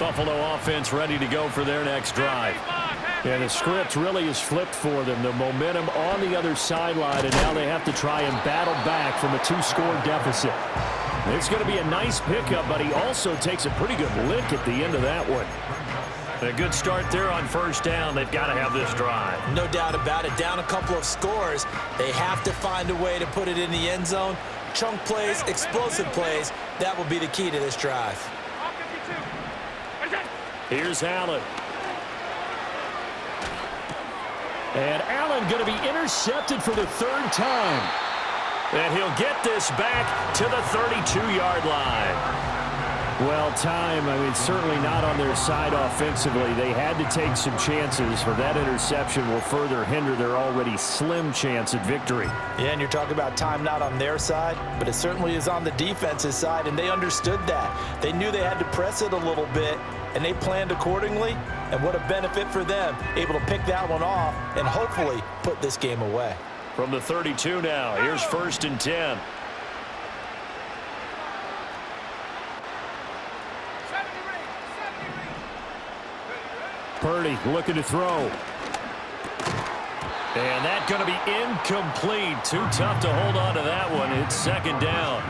Buffalo offense ready to go for their next drive. And the script really is flipped for them. The momentum on the other sideline, and now they have to try and battle back from a 2-score deficit. It's going to be a nice pickup, but he also takes a pretty good lick at the end of that one. A good start there on first down. They've got to have this drive. No doubt about it. Down a couple of scores. They have to find a way to put it in the end zone. Chunk plays, explosive plays. That will be the key to this drive. Here's Allen. And Allen going to be intercepted for the third time. And he'll get this back to the 32-yard line. Well, certainly not on their side offensively. They had to take some chances, for that interception will further hinder their already slim chance at victory. Yeah, and you're talking about time not on their side, but it certainly is on the defense's side, and they understood that. They knew they had to press it a little bit, and they planned accordingly, and what a benefit for them, able to pick that one off and hopefully put this game away. From the 32 now, here's 1st and 10. Purdy looking to throw. And that's going to be incomplete. Too tough to hold on to that one. It's 2nd down.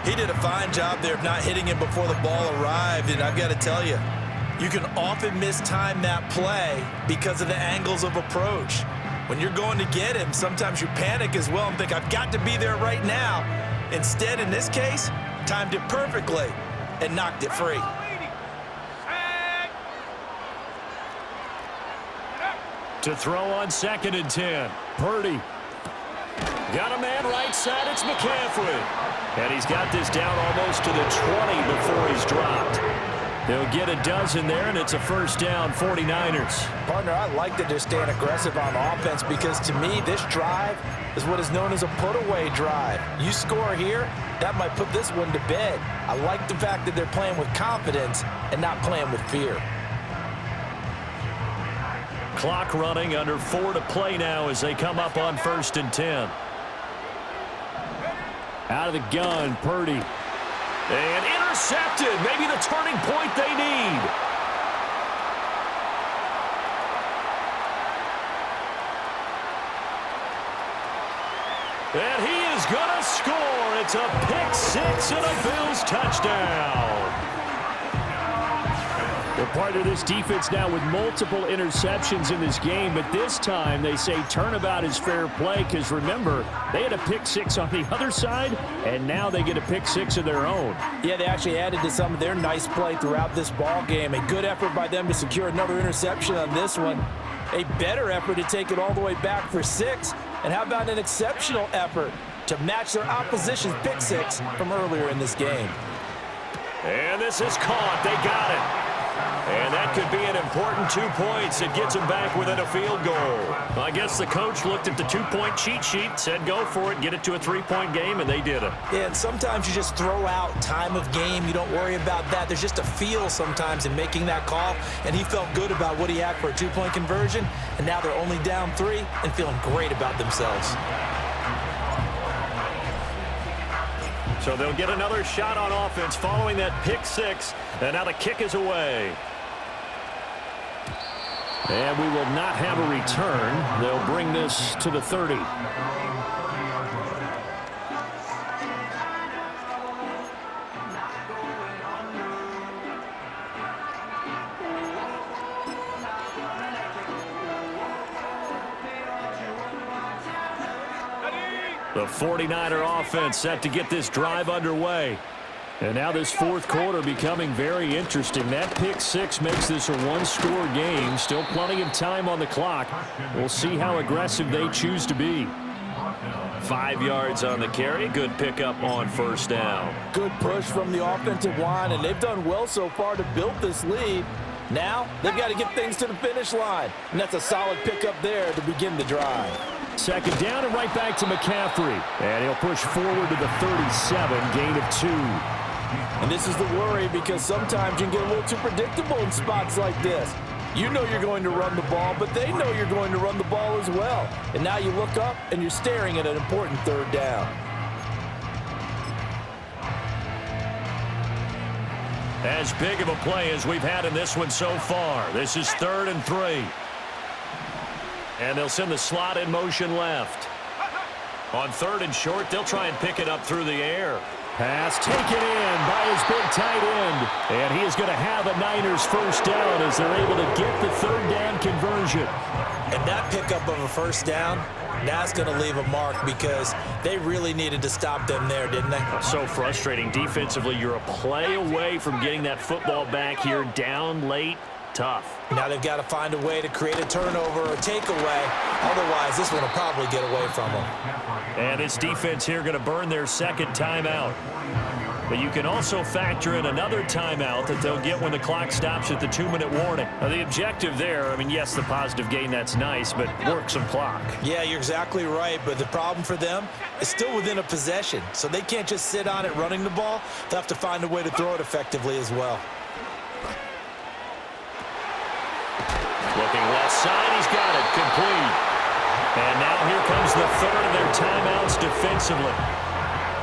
He did a fine job there of not hitting him before the ball arrived, and I've got to tell you, you can often mistime that play because of the angles of approach. When you're going to get him, sometimes you panic as well and think, I've got to be there right now. Instead, in this case, timed it perfectly and knocked it free. To throw on 2nd and 10. Purdy. Got a man right side. It's McCaffrey. And he's got this down almost to the 20 before he's dropped. They'll get a dozen there, and it's a 1st down, 49ers. Partner, I like that they're staying aggressive on offense because, to me, this drive is what is known as a put-away drive. You score here, that might put this one to bed. I like the fact that they're playing with confidence and not playing with fear. Clock running, under 4 to play now as they come up on 1st and 10. Out of the gun, Purdy. And intercepted. Maybe the turning point they need. And he is going to score. It's a pick six and a Bills touchdown. They're part of this defense now with multiple interceptions in this game, but this time they say turnabout is fair play because, remember, they had a pick six on the other side, and now they get a pick six of their own. Yeah, they actually added to some of their nice play throughout this ball game. A good effort by them to secure another interception on this one. A better effort to take it all the way back for 6. And how about an exceptional effort to match their opposition's pick six from earlier in this game. And this is caught. They got it. And that could be an important 2 points. It gets them back within a field goal. I guess the coach looked at the 2-point cheat sheet, said go for it, get it to a 3-point game, and they did it. Yeah, and sometimes you just throw out time of game. You don't worry about that. There's just a feel sometimes in making that call, and he felt good about what he had for a 2-point conversion, and now they're only down 3 and feeling great about themselves. So they'll get another shot on offense following that pick six, and now the kick is away. And we will not have a return. They'll bring this to the 30. The 49er offense set to get this drive underway. And now this fourth quarter becoming very interesting. That pick six makes this a one-score game. Still plenty of time on the clock. We'll see how aggressive they choose to be. 5 yards on the carry. Good pickup on first down. Good push from the offensive line, and they've done well so far to build this lead. Now they've got to get things to the finish line, and that's a solid pickup there to begin the drive. Second down and right back to McCaffrey. And he'll push forward to the 37, gain of 2. And this is the worry because sometimes you can get a little too predictable in spots like this. You know you're going to run the ball, but they know you're going to run the ball as well. And now you look up and you're staring at an important third down. As big of a play as we've had in this one so far. This is 3rd and 3. And they'll send the slot in motion left. On 3rd and short, they'll try and pick it up through the air. Pass taken in by his big tight end. And he is going to have a Niners first down as they're able to get the 3rd down conversion. And that pickup of a first down, that's going to leave a mark because they really needed to stop them there, didn't they? So frustrating. Defensively, you're a play away from getting that football back here down late. Tough. Now they've got to find a way to create a turnover or takeaway. Otherwise, this one will probably get away from them. And this defense here going to burn their 2nd timeout. But you can also factor in another timeout that they'll get when the clock stops at the 2-minute warning. Now, the objective there, I mean, yes, the positive gain, that's nice, but work some clock. Yeah, you're exactly right, but the problem for them is still within a possession. So they can't just sit on it running the ball. They'll have to find a way to throw it effectively as well. Looking left side, he's got it, complete. And now here comes the 3rd of their timeouts defensively.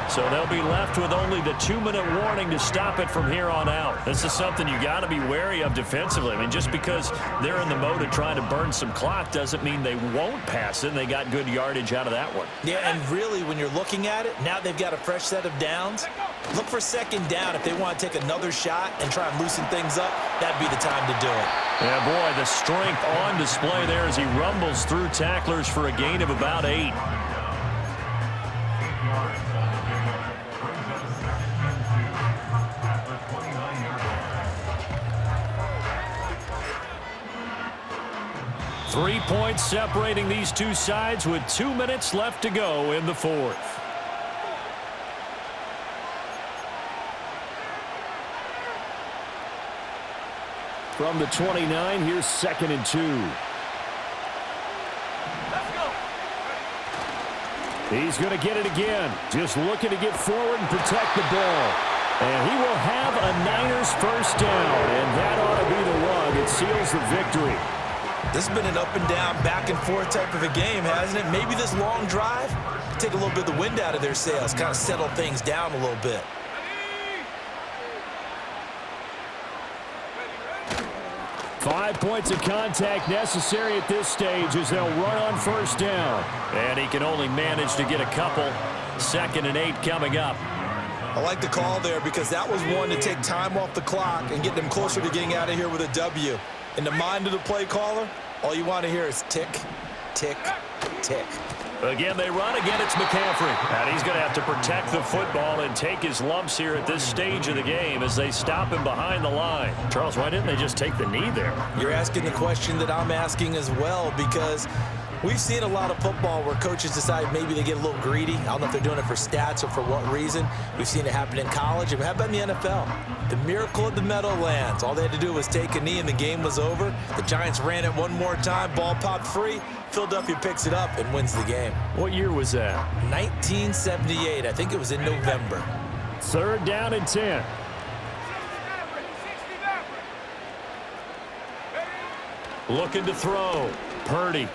So they'll be left with only the 2-minute warning to stop it from here on out. This is something you got to be wary of defensively. I mean, just because they're in the mode of trying to burn some clock doesn't mean they won't pass it. And they got good yardage out of that one. Yeah, and really, when you're looking at it, now they've got a fresh set of downs. Look for 2nd down. If they want to take another shot and try and loosen things up, that'd be the time to do it. Yeah, boy, the strength on display there as he rumbles through tacklers for a gain of about 8. Three points separating these two sides with 2 minutes left to go in the 4th. From the 29, here's 2nd and 2. Let's go. He's going to get it again. Just looking to get forward and protect the ball. And he will have a Niners first down. And that ought to be the one. It seals the victory. This has been an up and down, back and forth type of a game, hasn't it? Maybe this long drive, take a little bit of the wind out of their sails, kind of settle things down a little bit. Five points of contact necessary at this stage as they'll run on first down. And he can only manage to get a couple. 2nd and 8 coming up. I like the call there because that was one to take time off the clock and get them closer to getting out of here with a W. In the mind of the play caller, all you want to hear is tick, tick, tick. Again, they run. Again, it's McCaffrey. And he's going to have to protect the football and take his lumps here at this stage of the game as they stop him behind the line. Charles, why didn't they just take the knee there? You're asking the question that I'm asking as well because we've seen a lot of football where coaches decide maybe they get a little greedy. I don't know if they're doing it for stats or for what reason. We've seen it happen in college. How about in the NFL? The miracle of the Meadowlands. All they had to do was take a knee and the game was over. The Giants ran it one more time. Ball popped free. Philadelphia picks it up and wins the game. What year was that? 1978. I think it was in November. 3rd down and 10. Looking to throw. Purdy.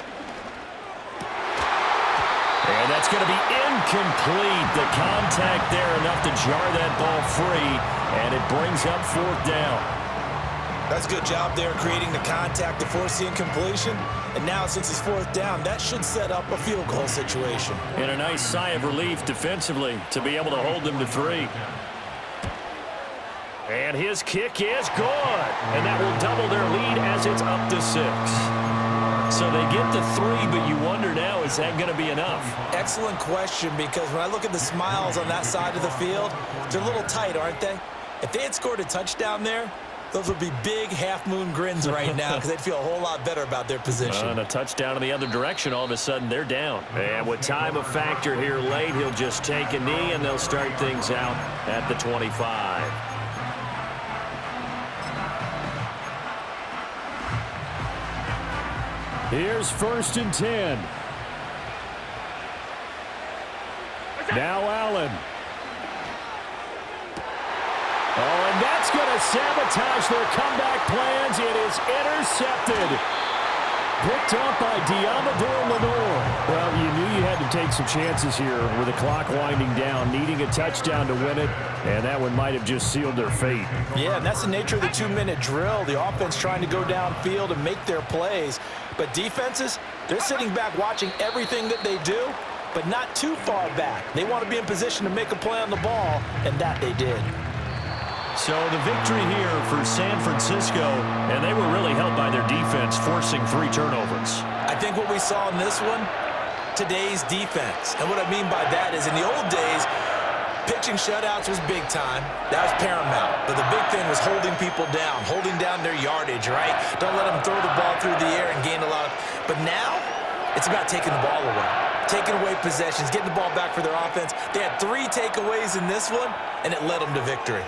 And that's going to be incomplete. The contact there enough to jar that ball free, and it brings up 4th down. That's a good job there creating the contact to force the incompletion. And now since it's 4th down, that should set up a field goal situation. And a nice sigh of relief defensively to be able to hold them to 3. And his kick is good. And that will double their lead as it's up to 6. So they get the 3, but you wonder now, is that going to be enough? Excellent question, because when I look at the smiles on that side of the field, they're a little tight, aren't they? If they had scored a touchdown there, those would be big half-moon grins right now because they'd feel a whole lot better about their position. And a touchdown in the other direction, all of a sudden they're down. And with time of factor here late, he'll just take a knee, and they'll start things out at the 25. Here's 1st and 10. Now Allen. Oh, and that's going to sabotage their comeback plans. It is intercepted. Picked up by Diamador Lenore. Well, you knew you had to take some chances here with the clock winding down, needing a touchdown to win it, and that one might have just sealed their fate. Yeah, and that's the nature of the 2-minute drill. The offense trying to go downfield and make their plays. But defenses, they're sitting back watching everything that they do, but not too far back. They want to be in position to make a play on the ball, and that they did. So the victory here for San Francisco, and they were really helped by their defense, forcing 3 turnovers. I think what we saw in this one, today's defense. And what I mean by that is in the old days, pitching shutouts was big time. That was paramount. But the big thing was holding people down, holding down their yardage, right? Don't let them throw the ball through the air and gain a lot of... But now, it's about taking the ball away, taking away possessions, getting the ball back for their offense. They had 3 takeaways in this one, and it led them to victory.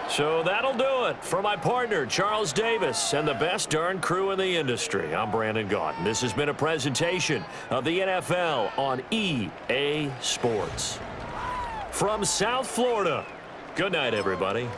So that'll do it for my partner, Charles Davis, and the best darn crew in the industry. I'm Brandon Gaunt. This has been a presentation of the NFL on EA Sports. From South Florida, good night, everybody.